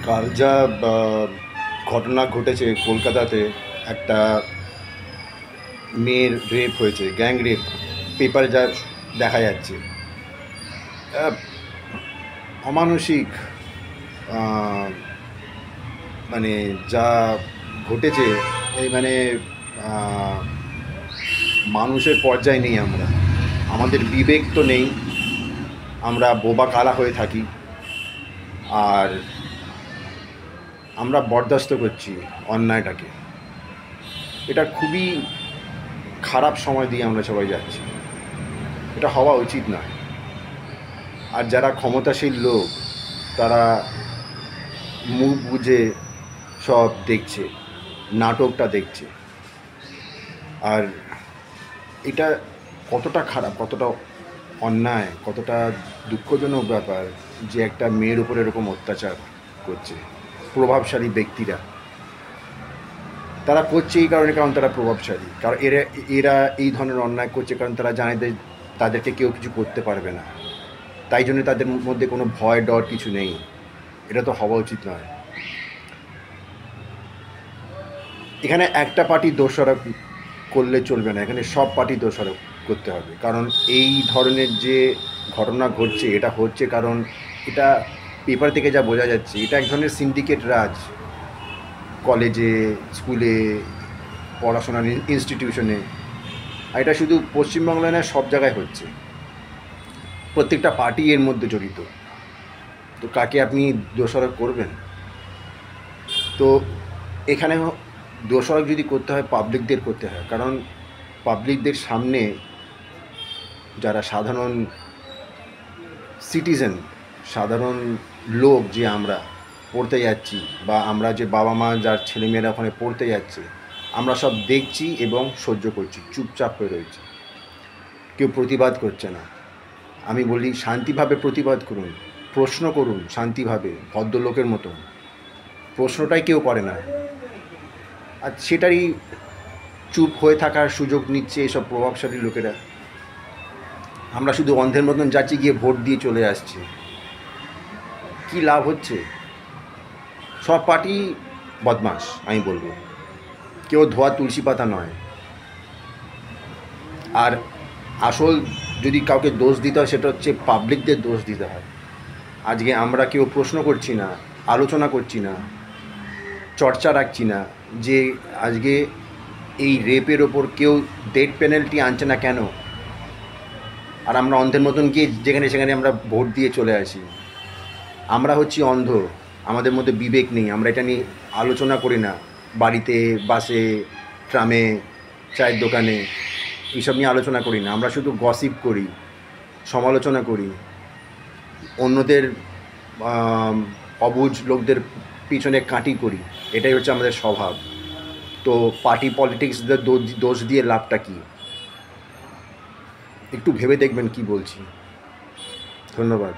কাল যা ঘটনা ঘটেছে কলকাতাতে, একটা মেয়ের রেপ হয়েছে, গ্যাং রেপ, পেপারে যা দেখা যাচ্ছে, আহ, অমানসিক। আহ, মানে যা ঘটেছে, এই আহ, মানুষের পর্যায়ে নেই আমরা, আমাদের বিবেক তো নেই, আমরা বোবা কালা হয়ে থাকি, আর আমরা বরদাস্ত করছি অন্যায়টাকে। এটা খুবই খারাপ সময় দিয়ে আমরা সবাই যাচ্ছি, এটা হওয়া উচিত নয়। আর যারা ক্ষমতাশীল লোক, তারা মুখ বুঝে সব দেখছে, নাটকটা দেখছে। আর এটা কতটা খারাপ, কতটা অন্যায়, কতটা দুঃখজনক ব্যাপার যে একটা মেয়ের উপর এরকম অত্যাচার করছে প্রভাবশালী ব্যক্তিরা। তারা করছে এই কারণে, কারণ তারা প্রভাবশালী, কারণ এরা এরা এই ধরনের অন্যায় করছে কারণ তারা জানে যে তাদেরকে কেউ কিছু করতে পারবে না, তাই জন্য তাদের মধ্যে কোনো ভয় ডর কিছু নেই। এটা তো হওয়া উচিত নয়। এখানে একটা পার্টি দোষারোপ করলে চলবে না, এখানে সব পার্টি দোষারোপ করতে হবে। কারণ এই ধরনের যে ঘটনা ঘটছে, এটা হচ্ছে কারণ এটা পেপার থেকে যা বোঝা যাচ্ছে, এটা এক ধরনের সিন্ডিকেট রাজ। কলেজে, স্কুলে, পড়াশোনার ইনস্টিটিউশনে, আর এটা শুধু পশ্চিমবাংলায় না, সব জায়গায় হচ্ছে। প্রত্যেকটা পার্টি এর মধ্যে জড়িত। তো কাকে আপনি দোষারোপ করবেন? তো এখানে দোষারোপ যদি করতে হয়, পাবলিকদের করতে হয়। কারণ পাবলিকদের সামনে যারা সাধারণ সিটিজেন, সাধারণ লোক, যে আমরা পড়তে যাচ্ছি, বা আমরা যে বাবা মা যার ছেলেমেয়েরা ওখানে পড়তে যাচ্ছে, আমরা সব দেখছি এবং সহ্য করছি, চুপচাপ হয়ে রয়েছি, কেউ প্রতিবাদ করছে না। আমি বলি, শান্তিভাবে প্রতিবাদ করুন, প্রশ্ন করুন শান্তিভাবে, ভদ্রলোকের মতো। প্রশ্নটাই কেউ করে না, আর সেটারই চুপ হয়ে থাকার সুযোগ নিচ্ছে এসব প্রভাবশালী লোকেরা। আমরা শুধু অন্ধের মতন যাচ্ছি, গিয়ে ভোট দিয়ে চলে আসছি। কি লাভ হচ্ছে? সব পার্টি বদমাশ, আমি বলবো। কেউ ধোয়া তুলসী পাতা নয়। আর আসল যদি কাউকে দোষ দিতে হয়, সেটা হচ্ছে পাবলিকদের দোষ দিতে হয়। আজকে আমরা কেউ প্রশ্ন করছি না, আলোচনা করছি না, চর্চা রাখছি না যে আজকে এই রেপের ওপর কেউ ডেথ পেনাল্টি আনছে না কেন। আর আমরা অন্ধের মতন গিয়ে যেখানে সেখানে আমরা ভোট দিয়ে চলে আসি। আমরা হচ্ছি অন্ধ, আমাদের মধ্যে বিবেক নেই, আমরা এটা নিয়ে আলোচনা করি না। বাড়িতে, বাসে, ট্রামে, চায়ের দোকানে এইসব নিয়ে আলোচনা করি না। আমরা শুধু গসিপ করি, সমালোচনা করি, অন্যদের অবুঝ লোকদের পিছনে কাঁটি করি। এটাই হচ্ছে আমাদের স্বভাব। তো পার্টি পলিটিক্সদের দোষ দিয়ে লাভটা কী? একটু ভেবে দেখবেন কি বলছি। ধন্যবাদ।